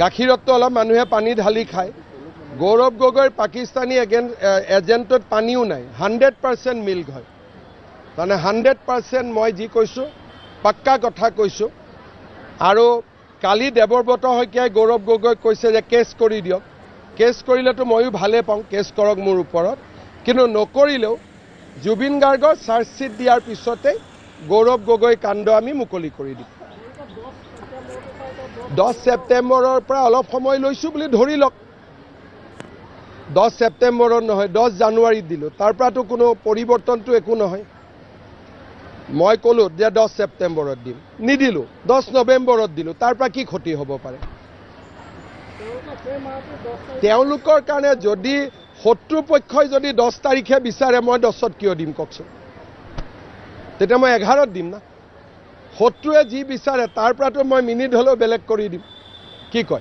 গাখীৰততো অলপ মানুহে পানী ঢালি খায় গৌৰৱ গগৈৰ পাকিস্তানী এজেণ্টত পানীও নাই 100% মিল্ক হয় মানে 100% মই যি কৈছোঁ পাক্কা কথা কৈছোঁ আৰু কালি দেৱব্ৰত শইকীয়াই গৌৰৱ গগৈক কৈছে যে কেছ কৰি দিয়ক কেছ কৰিলেতো ময়ো ভালে পাওঁ কেছ কৰক মোৰ ওপৰত কিন্তু নকৰিলেও জুবিন গাৰ্গৰ চাৰ্জশ্বিট দিয়াৰ পিছতে গৌৰৱ গগৈ কাণ্ড আমি মুকলি কৰি দিম 10 ছেপ্টেম্বৰৰ পৰা অলপ সময় লৈছোঁ বুলি ধৰি লওক 10 ছেপ্টেম্বৰত নহয় 10 জানুৱাৰীত দিলোঁ তাৰ পৰাতো কোনো পৰিৱৰ্তনটো একো নহয় মই ক'লোঁ যে 10 ছেপ্টেম্বৰত দিম নিদিলোঁ 10 নৱেম্বৰত দিলোঁ তাৰ পৰা কি ক্ষতি হ'ব পাৰে তেওঁলোকৰ কাৰণে যদি শত্ৰুপক্ষই যদি 10 তাৰিখে বিচাৰে মই 10ত কিয় দিম কওকচোন তেতিয়া মই 11ত দিম না শত্ৰুৱে যি বিচাৰে তাৰ পৰাতো মই মিনিট হ'লেও বেলেগ কৰি দিম কি কয়